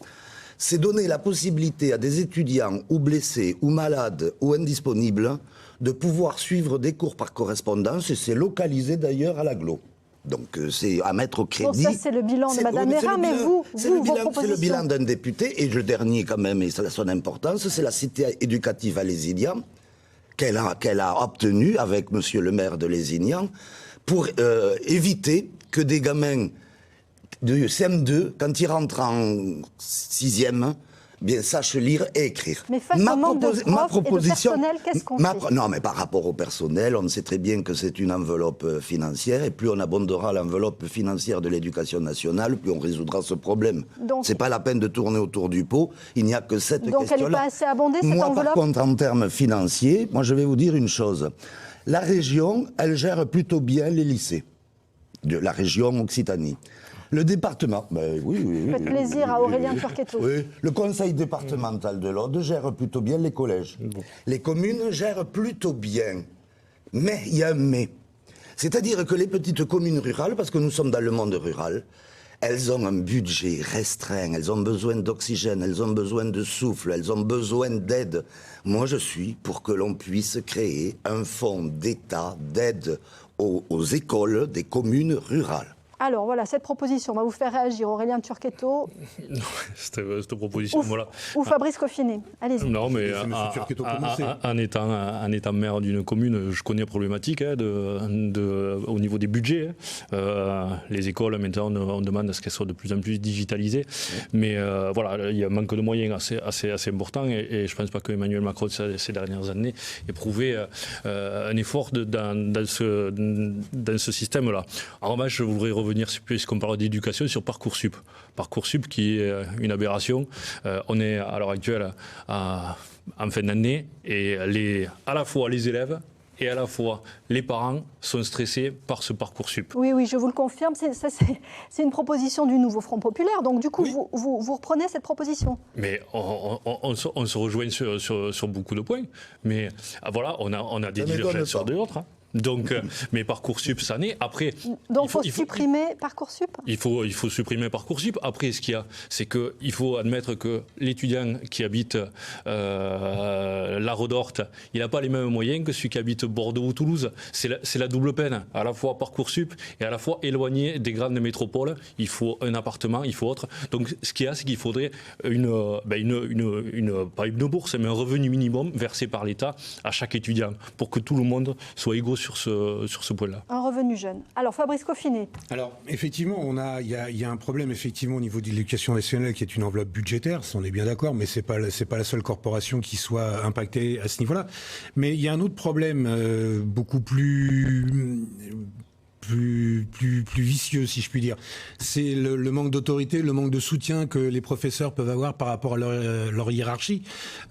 C'est donner la possibilité à des étudiants ou blessés ou malades ou indisponibles de pouvoir suivre des cours par correspondance, et c'est localisé d'ailleurs à l'Aglo. Donc c'est à mettre au crédit. Donc ça c'est le bilan de Mme Hérin, mais vos propositions. C'est le bilan d'un député, et le dernier quand même, et ça a son importance, c'est la cité éducative à Lézignan, qu'elle a obtenue avec monsieur le maire de Lézignan, pour éviter que des gamins de CM2, quand ils rentrent en 6e, bien sachent lire et écrire. Mais face au manque de profs et de personnel, qu'est-ce qu'on fait? Non, mais par rapport au personnel, on sait très bien que c'est une enveloppe financière, et plus on abondera l'enveloppe financière de l'éducation nationale, plus on résoudra ce problème. C'est pas la peine de tourner autour du pot, il n'y a que cette question-là. Donc elle n'est pas assez abondée, cette enveloppe? Moi, par contre, en termes financiers, moi je vais vous dire une chose. La région, elle gère plutôt bien les lycées de la région Occitanie. Le département, Faites plaisir à Aurélien Turquetto. Oui, le conseil départemental de l'Aude gère plutôt bien les collèges. Les communes gèrent plutôt bien. Mais il y a un mais. C'est-à-dire que les petites communes rurales, parce que nous sommes dans le monde rural, elles ont un budget restreint, elles ont besoin d'oxygène, elles ont besoin de souffle, elles ont besoin d'aide. Moi, je suis pour que l'on puisse créer un fonds d'État d'aide aux écoles des communes rurales. Alors voilà, cette proposition va vous faire réagir, Aurélien Turquetto. Cette proposition, voilà. Ou Fabrice Coffinet. Allez-y. Non, mais en étant maire d'une commune, je connais la problématique au niveau des budgets. Les écoles, maintenant, on demande à ce qu'elles soient de plus en plus digitalisées. Mais voilà, il y a un manque de moyens assez important. Et je ne pense pas qu'Emmanuel Macron, ces dernières années, ait prouvé un effort dans ce système-là. En revanche, je voudrais revenir, puisqu'on parle d'éducation, sur Parcoursup. Parcoursup qui est une aberration. On est à l'heure actuelle en fin d'année, et à la fois les élèves et à la fois les parents sont stressés par ce Parcoursup. Oui, je vous le confirme, c'est une proposition du nouveau Front Populaire. Donc du coup, oui. vous reprenez cette proposition? Mais on se rejoint sur beaucoup de points. Mais voilà, on a des divergences sur d'autres. Donc, mais Parcoursup, ça n'est. Après, donc il faut supprimer Parcoursup. Il faut supprimer Parcoursup. Après, ce qu'il y a, c'est qu'il faut admettre que l'étudiant qui habite la Redorte, il n'a pas les mêmes moyens que celui qui habite Bordeaux ou Toulouse. C'est la double peine. À la fois Parcoursup et à la fois éloigné des grandes métropoles. Il faut un appartement, il faut autre. Donc, ce qu'il y a, c'est qu'il faudrait pas une bourse, mais un revenu minimum versé par l'État à chaque étudiant pour que tout le monde soit égaux sur ce point-là. Un revenu jeune. Alors, Fabrice Coffinet. Alors, effectivement, il y a un problème effectivement au niveau de l'éducation nationale qui est une enveloppe budgétaire, on est bien d'accord, mais c'est pas la seule corporation qui soit impactée à ce niveau-là. Mais il y a un autre problème beaucoup plus vicieux, si je puis dire. C'est le manque d'autorité, le manque de soutien que les professeurs peuvent avoir par rapport à leur hiérarchie.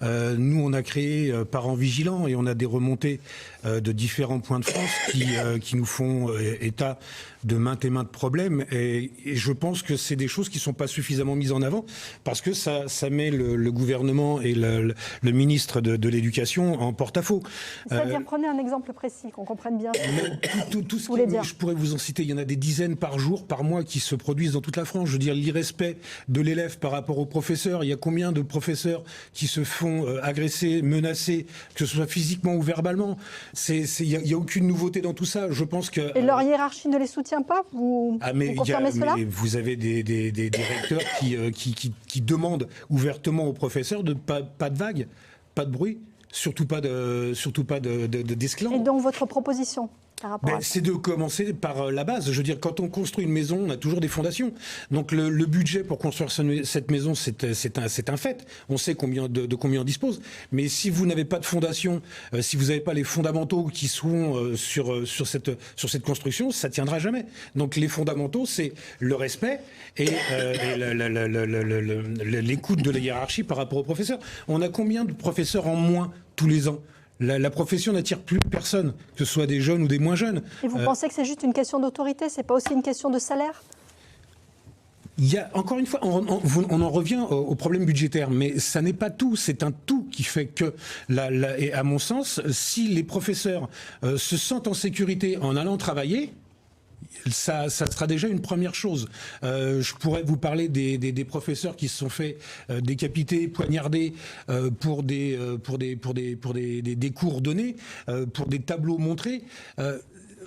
Nous, on a créé Parents Vigilants, et on a des remontées de différents points de France qui nous font état de maintes et maintes problèmes. Et je pense que c'est des choses qui ne sont pas suffisamment mises en avant, parce que ça met le gouvernement et le ministre de l'Éducation en porte-à-faux. C'est-à-dire, prenez un exemple précis, qu'on comprenne bien. Tout ce je pourrais vous en citer, il y en a des dizaines par jour, par mois, qui se produisent dans toute la France. Je veux dire, l'irrespect de l'élève par rapport au professeur. Il y a combien de professeurs qui se font agresser, menacer, que ce soit physiquement ou verbalement? Il n'y a aucune nouveauté dans tout ça. Je pense que... Et leur hiérarchie ne les soutient pas? Vous confirmez cela? Mais vous avez des recteurs qui demandent ouvertement aux professeurs de pas de vagues, pas de bruit. surtout pas d'esclandre. Et donc votre proposition par rapport à ça? C'est de commencer par la base. Je veux dire, quand on construit une maison, on a toujours des fondations. Donc le budget pour construire cette maison, c'est un fait. On sait de combien on dispose. Mais si vous n'avez pas de fondation, si vous n'avez pas les fondamentaux qui sont sur cette construction, ça tiendra jamais. Donc les fondamentaux, c'est le respect et l'écoute de la hiérarchie par rapport aux professeurs. On a combien de professeurs en moins tous les ans? La profession n'attire plus personne, que ce soit des jeunes ou des moins jeunes. Et vous pensez que c'est juste une question d'autorité, c'est pas aussi une question de salaire? Il y a, encore une fois, on en revient au problème budgétaire, mais ça n'est pas tout, c'est un tout qui fait que, et à mon sens, si les professeurs se sentent en sécurité en allant travailler, ça sera déjà une première chose. Je pourrais vous parler des professeurs qui se sont fait décapiter, poignarder pour des cours donnés, pour des tableaux montrés.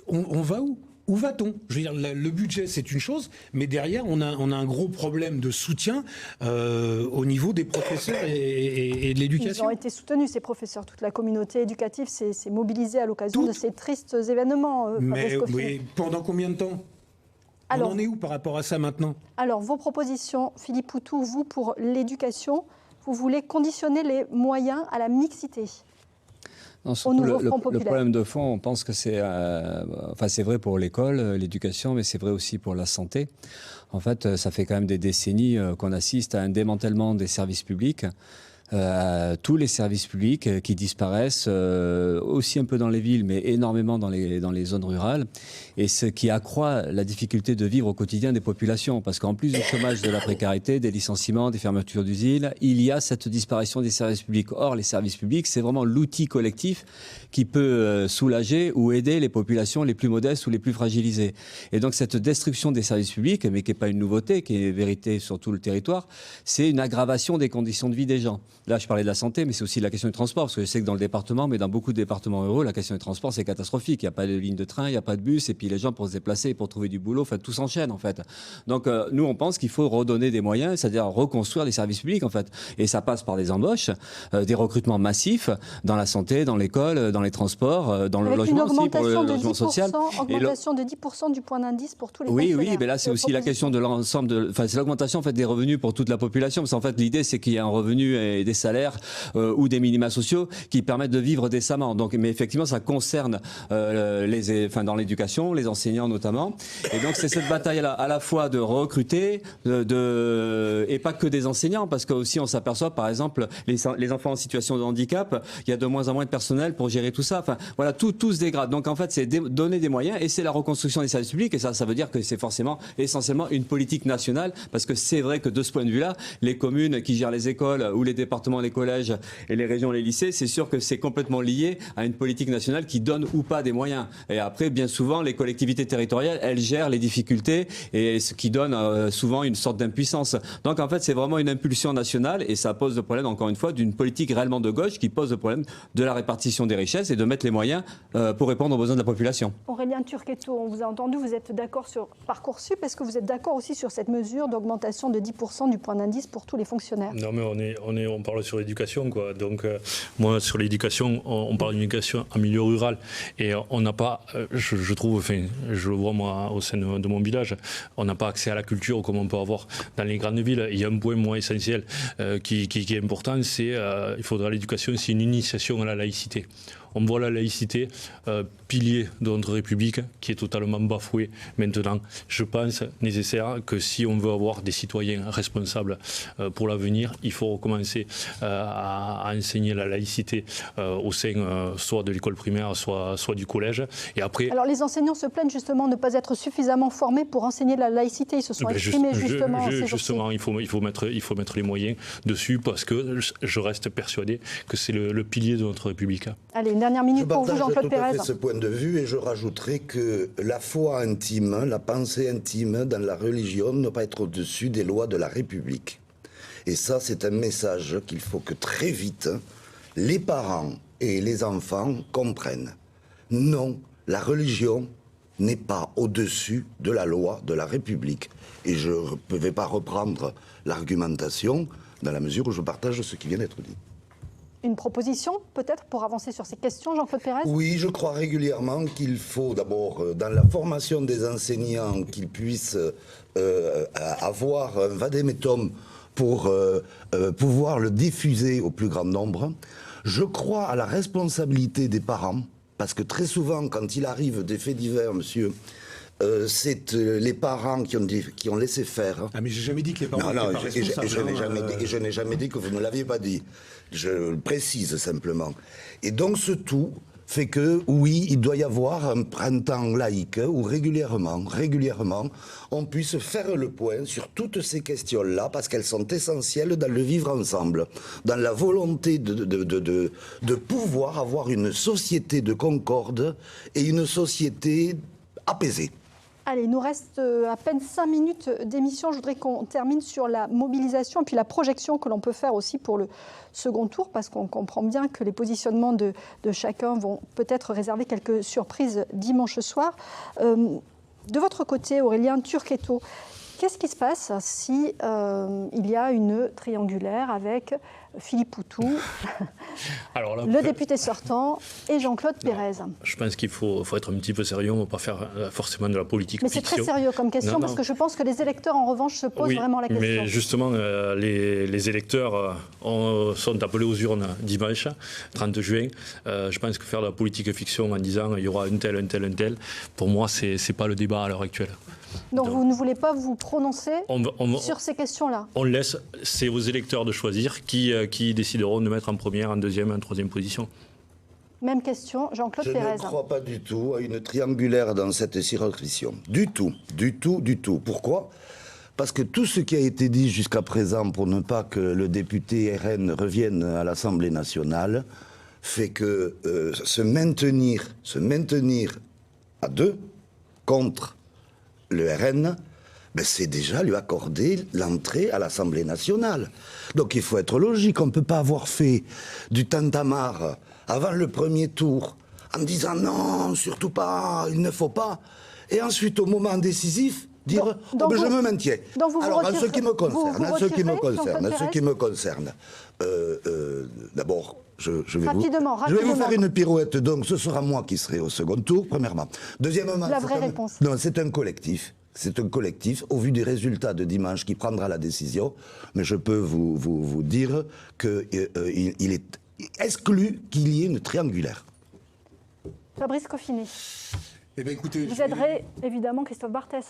On va où? Où va-t-on? Je veux dire, le budget, c'est une chose, mais derrière, on a un gros problème de soutien au niveau des professeurs et de l'éducation. Ils ont été soutenus, ces professeurs. Toute la communauté éducative s'est mobilisée à l'occasion de ces tristes événements. Mais pendant combien de temps? On en est où par rapport à ça maintenant? Alors, vos propositions, Philippe Poutou, vous, pour l'éducation, vous voulez conditionner les moyens à la mixité. Non, surtout le problème de fond, on pense que c'est vrai pour l'école, l'éducation, mais c'est vrai aussi pour la santé. En fait, ça fait quand même des décennies qu'on assiste à un démantèlement des services publics. Tous les services publics qui disparaissent, aussi un peu dans les villes, mais énormément dans les zones rurales, et ce qui accroît la difficulté de vivre au quotidien des populations, parce qu'en plus du chômage, de la précarité, des licenciements, des fermetures d'usines, il y a cette disparition des services publics. Or, les services publics, c'est vraiment l'outil collectif qui peut soulager ou aider les populations les plus modestes ou les plus fragilisées. Et donc cette destruction des services publics, mais qui n'est pas une nouveauté, qui est vérité sur tout le territoire, c'est une aggravation des conditions de vie des gens. Là, je parlais de la santé, mais c'est aussi la question du transport, parce que je sais que dans le département, mais dans beaucoup de départements ruraux, la question du transport, c'est catastrophique. Il n'y a pas de ligne de train, il n'y a pas de bus, et puis les gens, pour se déplacer, pour trouver du boulot, tout s'enchaîne, en fait. Donc, nous, on pense qu'il faut redonner des moyens, c'est-à-dire reconstruire les services publics, en fait. Et ça passe par des embauches, des recrutements massifs dans la santé, dans l'école, dans les transports, dans le logement aussi, pour le logement social. Augmentation de 10% du point d'indice pour tous les fonctionnaires. Oui, mais là, c'est aussi la question de l'ensemble de... Enfin, c'est l'augmentation, en fait, des revenus pour toute la population, parce qu'en fait, l'idée, c'est qu'il y ait un revenu et des salaires ou des minima sociaux qui permettent de vivre décemment. Donc, mais effectivement, ça concerne dans l'éducation, les enseignants notamment. Et donc, c'est cette bataille à la fois de recruter, et pas que des enseignants, parce que aussi on s'aperçoit, par exemple, les enfants en situation de handicap, il y a de moins en moins de personnel pour gérer tout ça. Enfin, voilà, tout se dégrade. Donc, en fait, c'est donner des moyens, et c'est la reconstruction des services publics. Et ça veut dire que c'est forcément, essentiellement, une politique nationale, parce que c'est vrai que de ce point de vue-là, les communes qui gèrent les écoles ou les départements, les collèges et les régions, les lycées, c'est sûr que c'est complètement lié à une politique nationale qui donne ou pas des moyens. Et après, bien souvent, les collectivités territoriales, elles gèrent les difficultés, et ce qui donne souvent une sorte d'impuissance. Donc en fait, c'est vraiment une impulsion nationale, et ça pose le problème, encore une fois, d'une politique réellement de gauche qui pose le problème de la répartition des richesses et de mettre les moyens pour répondre aux besoins de la population. Aurélien Turquetto, on vous a entendu, vous êtes d'accord sur Parcoursup. Est-ce que vous êtes d'accord aussi sur cette mesure d'augmentation de 10% du point d'indice pour tous les fonctionnaires? Non, mais on parle sur l'éducation, quoi. Donc moi, sur l'éducation, on parle d'une éducation en milieu rural, et on n'a pas, je trouve, enfin, je le vois moi au sein de mon village, on n'a pas accès à la culture comme on peut avoir dans les grandes villes. Il y a un point moins essentiel qui est important, c'est il faudra l'éducation, c'est une initiation à la laïcité. On voit la laïcité, pilier de notre République, qui est totalement bafoué maintenant. Je pense nécessaire que si on veut avoir des citoyens responsables pour l'avenir, il faut recommencer à enseigner la laïcité au sein soit de l'école primaire, soit du collège. Et après... Alors les enseignants se plaignent justement de ne pas être suffisamment formés pour enseigner la laïcité. Ils se sont exprimés justement. Justement, il faut mettre les moyens dessus, parce que je reste persuadé que c'est le pilier de notre République. Allez, une dernière minute pour vous, Jean-Claude Pérez. Je partage tout à fait ce point de vue, et je rajouterai que la foi intime, la pensée intime dans la religion ne doit pas être au-dessus des lois de la République. Et ça, c'est un message qu'il faut que très vite les parents et les enfants comprennent. Non, la religion n'est pas au-dessus de la loi de la République. Et je ne vais pas reprendre l'argumentation dans la mesure où je partage ce qui vient d'être dit. une proposition peut-être pour avancer sur ces questions, Jean-Claude Pérez? Oui, je crois régulièrement qu'il faut d'abord, dans la formation des enseignants, qu'ils puissent avoir un vade-mecum pour pouvoir le diffuser au plus grand nombre. Je crois à la responsabilité des parents, parce que très souvent, quand il arrive des faits divers, monsieur, c'est les parents qui ont laissé faire. Ah mais j'ai jamais dit que les parents non, étaient pas responsables. Et je n'ai jamais dit que vous ne l'aviez pas dit. Je le précise simplement. Et donc ce tout fait que, oui, il doit y avoir un printemps laïque où régulièrement, on puisse faire le point sur toutes ces questions-là, parce qu'elles sont essentielles dans le vivre ensemble, dans la volonté de pouvoir avoir une société de concorde et une société apaisée. Allez, il nous reste à peine 5 minutes d'émission. Je voudrais qu'on termine sur la mobilisation et puis la projection que l'on peut faire aussi pour le second tour, parce qu'on comprend bien que les positionnements de chacun vont peut-être réserver quelques surprises dimanche soir. De votre côté, Aurélien Turquetto, qu'est-ce qui se passe si il y a une triangulaire avec Philippe Poutou, le député sortant, et Jean-Claude Pérez? Je pense qu'il faut être un petit peu sérieux, on ne va pas faire forcément de la politique fiction. Mais c'est très sérieux comme question, parce que je pense que les électeurs, en revanche, se posent vraiment la question. Mais justement, les électeurs sont appelés aux urnes dimanche, 30 juin. Je pense que faire de la politique fiction en disant il y aura un tel, pour moi, ce n'est pas le débat à l'heure actuelle. Donc vous ne voulez pas vous prononcer sur ces questions-là? On laisse, c'est aux électeurs de choisir qui décideront de mettre en première, en deuxième, en troisième position. Même question, Jean-Claude Pérez. Je ne crois pas du tout à une triangulaire dans cette circonscription. Du tout. Pourquoi ? Parce que tout ce qui a été dit jusqu'à présent pour ne pas que le député RN revienne à l'Assemblée nationale fait que se maintenir à deux contre le RN, c'est déjà lui accorder l'entrée à l'Assemblée nationale. Donc il faut être logique, on ne peut pas avoir fait du tintamarre avant le premier tour en disant non, surtout pas, il ne faut pas, et ensuite au moment décisif dire je me maintiens. Alors en ce qui me concerne, d'abord je vais vous faire une pirouette, donc ce sera moi qui serai au second tour, premièrement. Deuxièmement, la vraie réponse. Non, c'est un collectif. C'est un collectif, au vu des résultats de dimanche, qui prendra la décision. Mais je peux vous dire qu'il est exclu qu'il y ait une triangulaire. Fabrice Coffinet. Eh bien, écoutez, vous aiderez évidemment Christophe Barthès.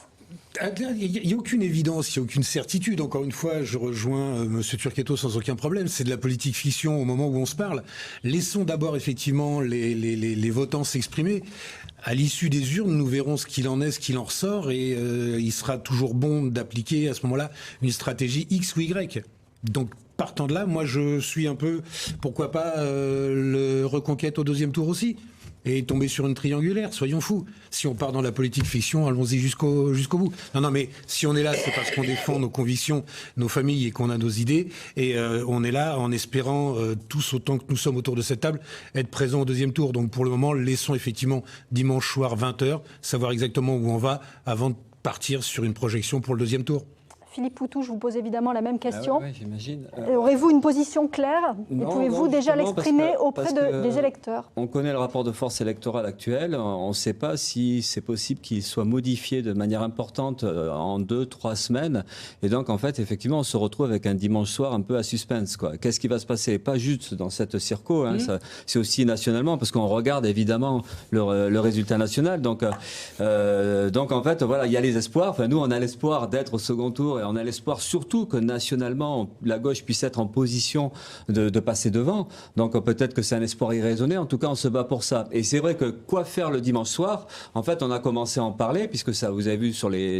Il n'y a aucune évidence, il n'y a aucune certitude. Encore une fois, je rejoins M. Turquetto sans aucun problème. C'est de la politique fiction au moment où on se parle. Laissons d'abord effectivement les votants s'exprimer. À l'issue des urnes, nous verrons ce qu'il en est, ce qu'il en ressort, et il sera toujours bon d'appliquer à ce moment-là une stratégie X ou Y. Donc, partant de là, moi je suis un peu, pourquoi pas, le reconquête au deuxième tour aussi. Et tomber sur une triangulaire, soyons fous. Si on part dans la politique fiction, allons-y jusqu'au bout. Non, mais si on est là, c'est parce qu'on défend nos convictions, nos familles et qu'on a nos idées. Et on est là en espérant, tous autant que nous sommes autour de cette table, être présents au deuxième tour. Donc pour le moment, laissons effectivement dimanche soir 20h, savoir exactement où on va avant de partir sur une projection pour le deuxième tour. Philippe Poutou, je vous pose évidemment la même question. Oui, j'imagine. Aurez-vous une position claire et pouvez-vous déjà l'exprimer auprès des électeurs? On connaît le rapport de force électorale actuel. On ne sait pas si c'est possible qu'il soit modifié de manière importante en 2-3 semaines. Et donc, en fait, effectivement, on se retrouve avec un dimanche soir un peu à suspense, quoi. Qu'est-ce qui va se passer? Pas juste dans cette circo, c'est aussi nationalement, parce qu'on regarde évidemment le résultat national. Donc, en fait, voilà, il y a les espoirs. Enfin, nous, on a l'espoir d'être au second tour. Et on a l'espoir surtout que nationalement, la gauche puisse être en position de passer devant. Donc peut-être que c'est un espoir irraisonné. En tout cas, on se bat pour ça. Et c'est vrai que quoi faire le dimanche soir? En fait, on a commencé à en parler, puisque ça, vous avez vu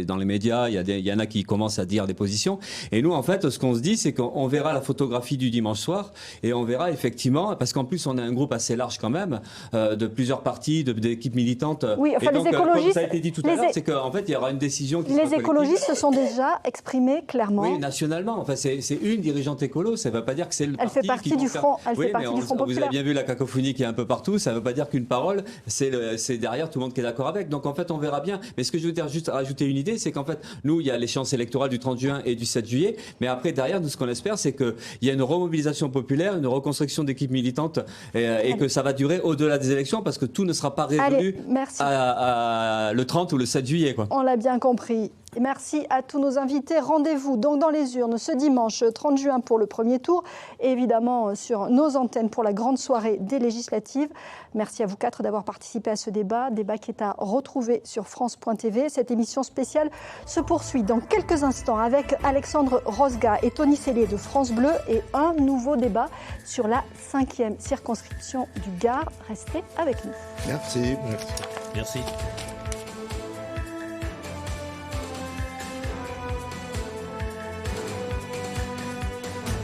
dans les médias, il y en a qui commencent à dire des positions. Et nous, en fait, ce qu'on se dit, c'est qu'on verra la photographie du dimanche soir et on verra effectivement, parce qu'en plus, on a un groupe assez large quand même, de plusieurs partis, d'équipes militantes. Oui, enfin, et donc, les écologistes, comme ça a été dit tout à l'heure, c'est qu'en fait, il y aura une décision qui Les écologistes se sont déjà exprimés exprimée clairement. Oui, nationalement. Enfin, c'est une dirigeante écolo. Ça ne veut pas dire que c'est le parti. Elle fait partie du Front. Elle fait partie du Front populaire. Vous avez bien vu la cacophonie qui est un peu partout. Ça ne veut pas dire qu'une parole, c'est derrière tout le monde qui est d'accord avec. Donc en fait, on verra bien. Mais ce que je veux dire, juste rajouter une idée, c'est qu'en fait, nous, il y a l'échéance électorale du 30 juin et du 7 juillet. Mais après, derrière, nous, ce qu'on espère, c'est qu'il y a une remobilisation populaire, une reconstruction d'équipes militantes et que ça va durer au-delà des élections parce que tout ne sera pas résolu le 30 ou le 7 juillet. Quoi. On l'a bien compris. Merci à tous nos invités. Rendez-vous donc dans les urnes ce dimanche 30 juin pour le premier tour et évidemment sur nos antennes pour la grande soirée des législatives. Merci à vous quatre d'avoir participé à ce débat qui est à retrouver sur France.tv. Cette émission spéciale se poursuit dans quelques instants avec Alexandre Rosga et Tony Sellier de France Bleu et un nouveau débat sur la 5e circonscription du Gard. Restez avec nous. Merci. Merci.